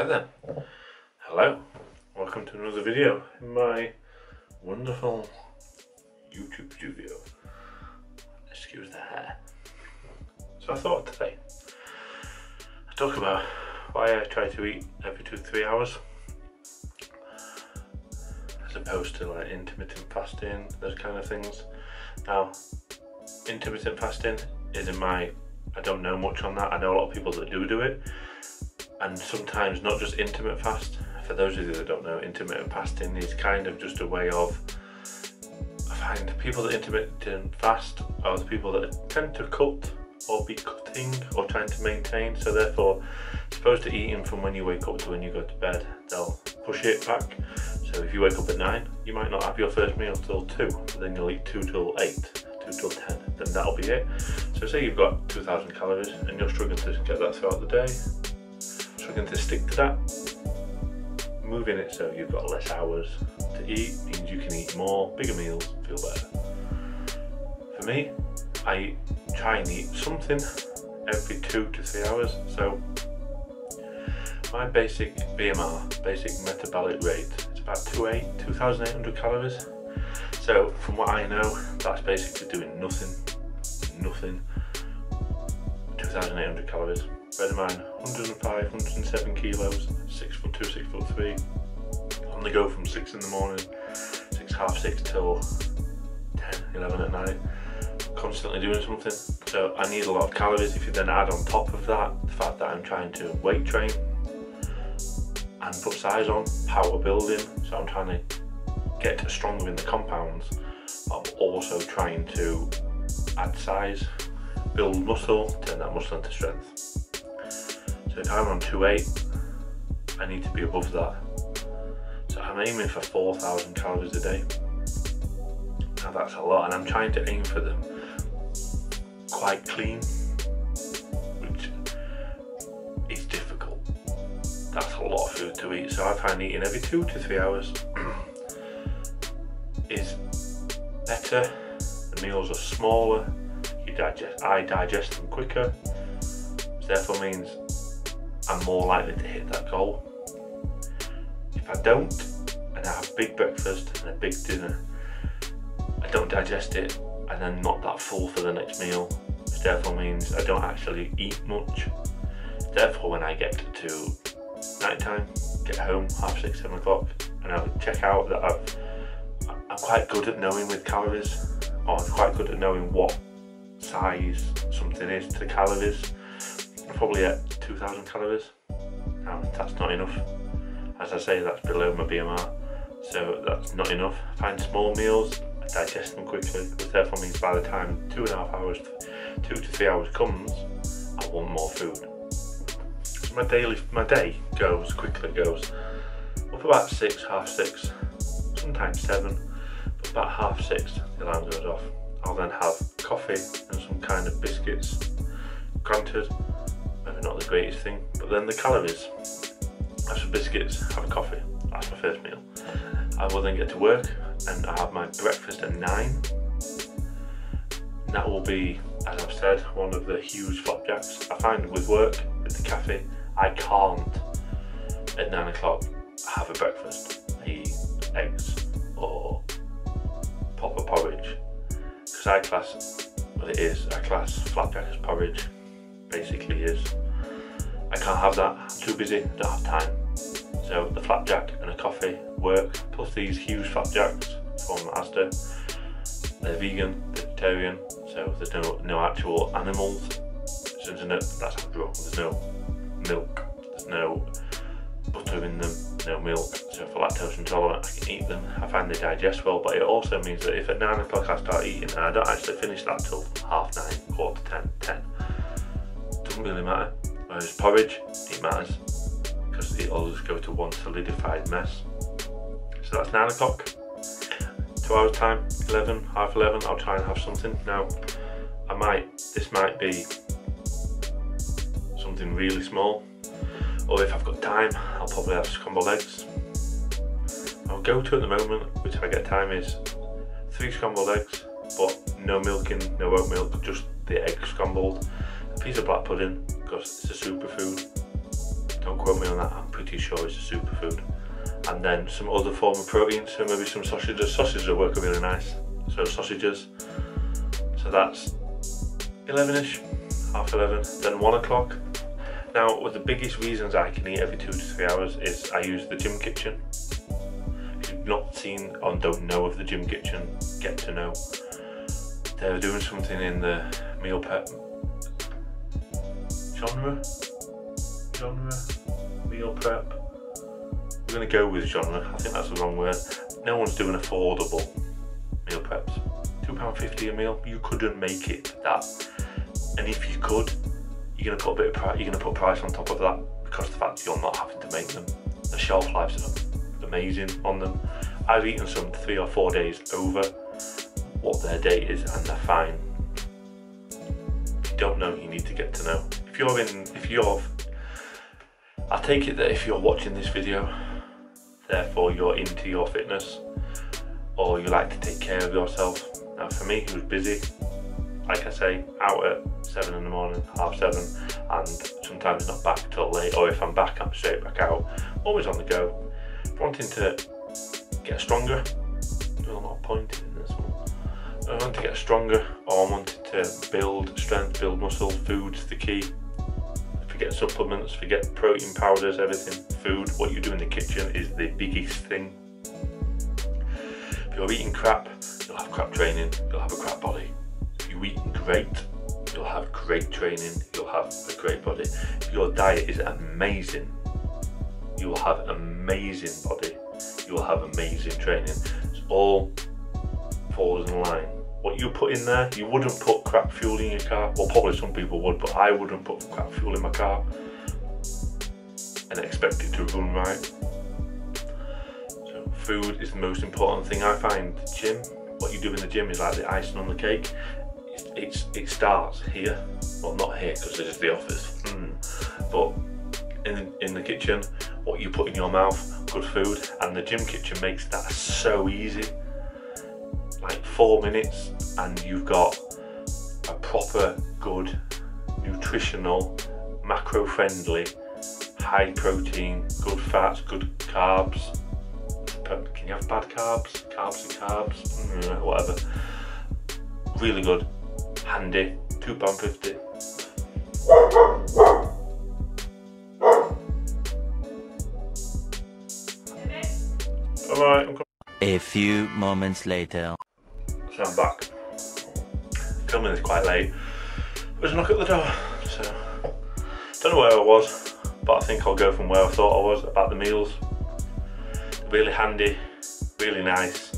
Hi then, hello, welcome to another video in my wonderful YouTube studio. Excuse the hair. So I thought today I'd talk about why I try to eat every 2-3 hours as opposed to like intermittent fasting, those kind of things. Now, intermittent fasting isn't I don't know much on that. I know a lot of people that do it. And sometimes not just intermittent fast. For those of you that don't know, intermittent fasting is kind of just a way of, I find people that intermittent fast are the people that tend to cut or be cutting or trying to maintain. So therefore, as opposed to eating from when you wake up to when you go to bed, they'll push it back. So if you wake up at 9, you might not have your first meal till 2, then you'll eat 2 till 8, 2 till 10, then that'll be it. So say you've got 2,000 calories and you're struggling to get that throughout the day, struggling to stick to that, moving it so you've got less hours to eat means you can eat more, bigger meals, feel better. For me, I try and eat something every 2 to 3 hours. So my basic BMR, basic metabolic rate, is about 2,800 calories. So from what I know, that's basically doing nothing, 2,800 calories. Bear in mind, 105, 107 kilos, 6'2", 6'3", on the go from 6 in the morning, 6, half 6 till 10, 11 at night, constantly doing something. So I need a lot of calories. If you then add on top of that, the fact that I'm trying to weight train and put size on, power building, so I'm trying to get stronger in the compounds, but I'm also trying to add size, build muscle, turn that muscle into strength. So if I'm on 2.8, I need to be above that. So I'm aiming for 4,000 calories a day. Now that's a lot, and I'm trying to aim for them quite clean, which is difficult. That's a lot of food to eat. So I find eating every 2 to 3 hours is better. The meals are smaller. I digest them quicker, which therefore means I'm more likely to hit that goal. If I don't, and I have a big breakfast and a big dinner, I don't digest it and I'm not that full for the next meal, which therefore means I don't actually eat much. Therefore, when I get to night time, get home, half 6, 7 o'clock, and I check out that I'm quite good at knowing with calories, or I'm quite good at knowing what size something is to calories. I'm probably at 2,000 calories. Now that's not enough. As I say, that's below my BMR, so that's not enough. I find small meals, I digest them quickly, which therefore means by the time 2.5 hours, 2 to 3 hours comes, I want more food. So my day quickly goes up about 6, half 6, sometimes 7, but about half 6 the alarm goes off. I'll then have coffee and some kind of biscuits. Granted, maybe not the greatest thing, but then the calories. Have some biscuits, have a coffee, that's my first meal. I will then get to work and I have my breakfast at 9. And that will be, as I've said, one of the huge flapjacks. I find with work, with the cafe, I can't at 9 o'clock have a breakfast. I eat eggs or pop a porridge. Because I class flapjack as porridge, basically is. I can't have that, I'm too busy, don't have time. So the flapjack and a coffee work, plus these huge flapjacks from Asda. They're vegan, vegetarian, so there's no actual animals. So that's how drunk. There's no milk, there's no butter in them, no milk. So for lactose intolerant, I can eat them. I find they digest well, but it also means that if at 9 o'clock I start eating and I don't actually finish that till half 9, quarter to 10, 10, it doesn't really matter. Whereas porridge, it matters, because it'll just go to one solidified mess. So that's 9 o'clock, 2 hours time, 11, half 11, I'll try and have something. Now, this might be something really small, or if I've got time, I'll probably have scrambled eggs. I'll go to at the moment, which if I get time, is 3 scrambled eggs, but no milking, no oat milk, just the egg scrambled. A piece of black pudding, because it's a superfood. Don't quote me on that, I'm pretty sure it's a superfood. And then some other form of protein, so maybe some sausages. Sausages will work really nice. So sausages, so that's 11ish, half 11, then 1 o'clock. Now, one of the biggest reasons I can eat every 2 to 3 hours is I use the gym kitchen. If you've not seen or don't know of the gym kitchen, get to know. They're doing something in the meal prep genre, meal prep. We're going to go with genre, I think that's the wrong word. No one's doing affordable meal preps. £2.50 a meal, you couldn't make it that. And if you could, you're going to put a bit of price, you're going to put price on top of that because of the fact you're not having to make them. The shelf life's amazing on them. I've eaten some 3 or 4 days over what their date is and they're fine. If you don't know, you need to get to know. I take it that if you're watching this video, therefore you're into your fitness or you like to take care of yourself. Now for me, who's busy, like I say, out at 7 in the morning, half 7, and sometimes not back till late, or if I'm back, I'm straight back out, always on the go. Wanting to get stronger, there's a lot of pointing in this one. I want to get stronger, or I wanted to build strength, build muscle. Food's the key. Forget supplements, forget protein powders, everything. Food, what you do in the kitchen is the biggest thing. If you're eating crap, you'll have crap training, you'll have a crap body. If you're eating great, you'll have great training, you'll have a great body. If your diet is amazing, you will have amazing body, you will have amazing training. It's all falls in line. What you put in there, you wouldn't put crap fuel in your car. Well, probably some people would, but I wouldn't put crap fuel in my car and expect it to run right. So food is the most important thing. I find gym, what you do in the gym is like the icing on the cake. It starts here, well not here because this is the office, but in the kitchen, what you put in your mouth, good food, and the gym kitchen makes that so easy. Like 4 minutes and you've got a proper good nutritional, macro friendly, high protein, good fats, good carbs. Can you have bad carbs? Carbs are carbs, whatever. Really good, handy, £2.50. Alright, I'm coming. A few moments later. So I'm back. Filming this quite late. There's a knock at the door, so don't know where I was, but I think I'll go from where I thought I was about the meals. Really handy, really nice,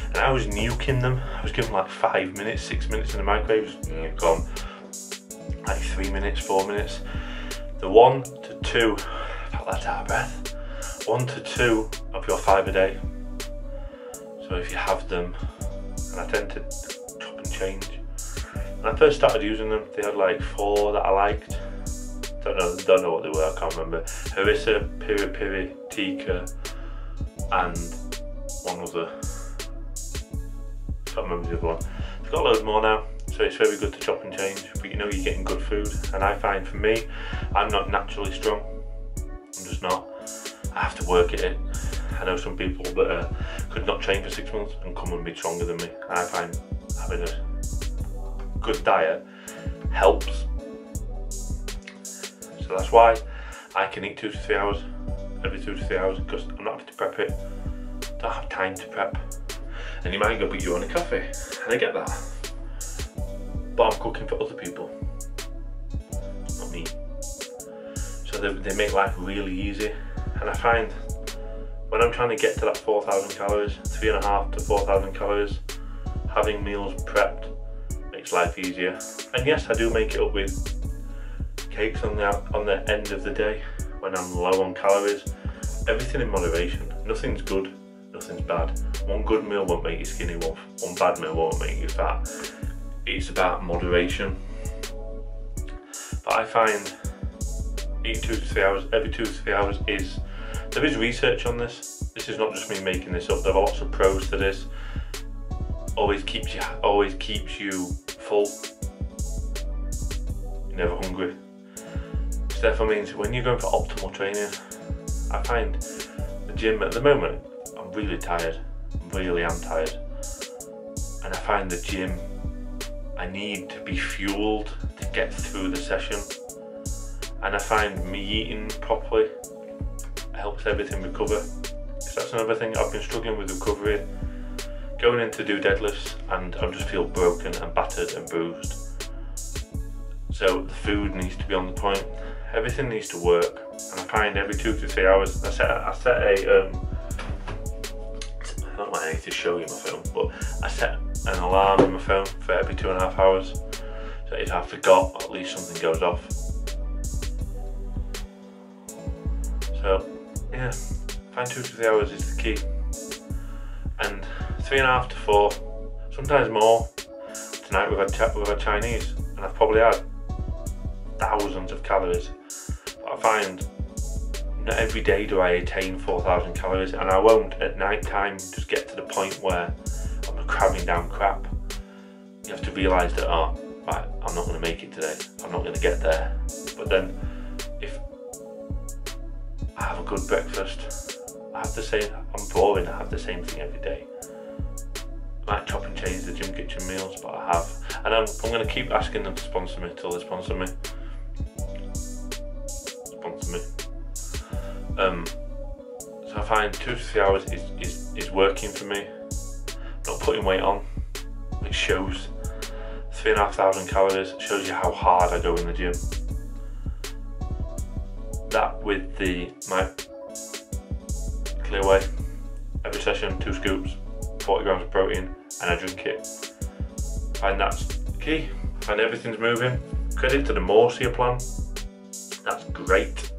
and I was nuking them. I was giving like 5 minutes, 6 minutes in the microwave, gone. Like 3 minutes, 4 minutes. The 1 to 2, I felt that out of breath. 1 to 2 of your 5 a day. So if you have them, and I tend to chop and change. When I first started using them, they had like 4 that I liked. Don't know what they were, I can't remember. Harissa, Piri Piri, Tikka, and one other. Can't remember the other one. I've got loads more now, so it's very good to chop and change, but you know you're getting good food. And I find for me, I'm not naturally strong. I'm just not. I have to work at it. I know some people that could not train for 6 months and come and be stronger than me. And I find having a good diet helps. So that's why I can eat 2 to 3 hours, every 2 to 3 hours, because I'm not having to prep it. Don't have time to prep. And you might go, but you want a coffee, and I get that. But I'm cooking for other people, not me. So they make life really easy. And I find when I'm trying to get to that 4,000 calories, 3,500 to 4,000 calories, having meals prepped makes life easier. And yes, I do make it up with cakes on the end of the day when I'm low on calories. Everything in moderation. Nothing's good, nothing's bad. One good meal won't make you skinny, one bad meal won't make you fat. It's about moderation. But I find eating 2 to 3 hours, every 2 to 3 hours there is research on this. This is not just me making this up. There are lots of pros to this. Always keeps you full. You're never hungry. which therefore means when you're going for optimal training, I find the gym at the moment, I'm really tired, really am tired, and I find the gym, I need to be fueled to get through the session, and I find me eating properly helps everything recover, because that's another thing. I've been struggling with recovery, going in to do deadlifts and I just feel broken and battered and bruised. So the food needs to be on the point, everything needs to work, and I find every 2 to 3 hours, I set a, I don't know why I need to show you my phone, but I set an alarm in my phone for every 2.5 hours, so if I forgot, at least something goes off. So yeah, I find 2 to 3 hours is the key, and 3.5 to 4, sometimes more. Tonight we've had Chinese, and I've probably had thousands of calories, but I find not every day do I attain 4,000 calories, and I won't at night time just get to the point where I'm cramming down crap. You have to realise that, oh, right, I'm not going to make it today, I'm not going to get there. But then if I have a good breakfast, I have the same, I'm boring, I have the same thing every day. I might chop and change the gym kitchen meals, but I have, and I'm going to keep asking them to sponsor me till they sponsor me. So I find 2 to 3 hours is working for me. Not putting weight on, it shows. 3,500 calories shows you how hard I go in the gym. That with my clear whey, every session 2 scoops, 40 grams of protein, and I drink it. I find that's key. I find everything's moving. Credit to the Morsia plan, that's great.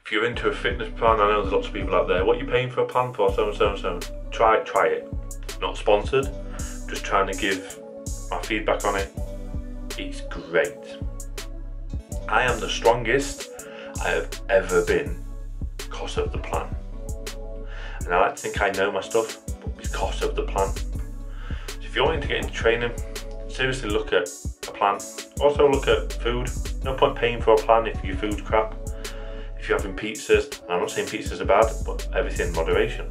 If you're into a fitness plan, I know there's lots of people out there, what are you paying for a plan for, so and so and so. Try it. Not sponsored, just trying to give my feedback on it. It's great. I am the strongest I have ever been because of the plan. And I like to think I know my stuff, but because of the plan. So if you're wanting to get into training, seriously look at a plan. Also look at food. No point paying for a plan if your food's crap. If you're having pizzas, and I'm not saying pizzas are bad, but everything in moderation.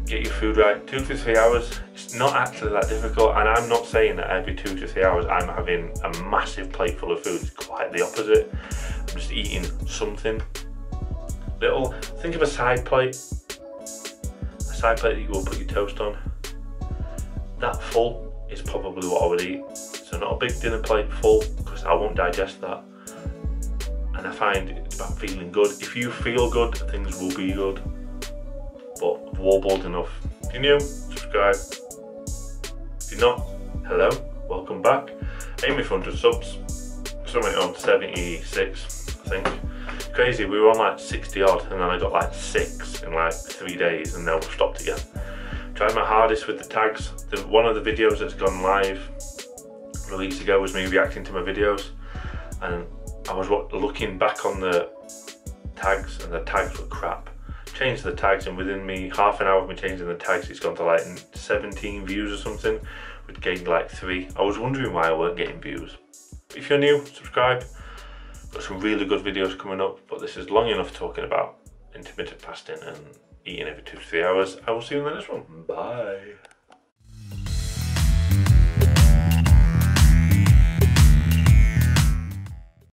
Get your food right, 2 to 3 hours. It's not actually that difficult, and I'm not saying that every 2 to 3 hours I'm having a massive plate full of food. It's quite the opposite. I'm just eating something little. Think of a side plate that you will put your toast on. That full is probably what I would eat. So not a big dinner plate full, because I won't digest that. And I find it's about feeling good. If you feel good, things will be good. But I've warbled enough. If you're new, subscribe. If you're not, hello, welcome back. Aiming for 100 subs. Something on 76, I think. Crazy, we were on like 60 odd, and then I got like 6 in like 3 days, and now we've stopped again. Tried my hardest with the tags. One of the videos that's gone live a couple of weeks ago was me reacting to my videos, and I was looking back on the tags, and the tags were crap. Changed the tags, and within me half an hour of me changing the tags, it's gone to like 17 views or something. We'd gained like 3. I was wondering why I weren't getting views. If you're new, subscribe. Got some really good videos coming up, but this is long enough talking about intermittent fasting and eating every 2 to 3 hours. I will see you in the next one. Bye.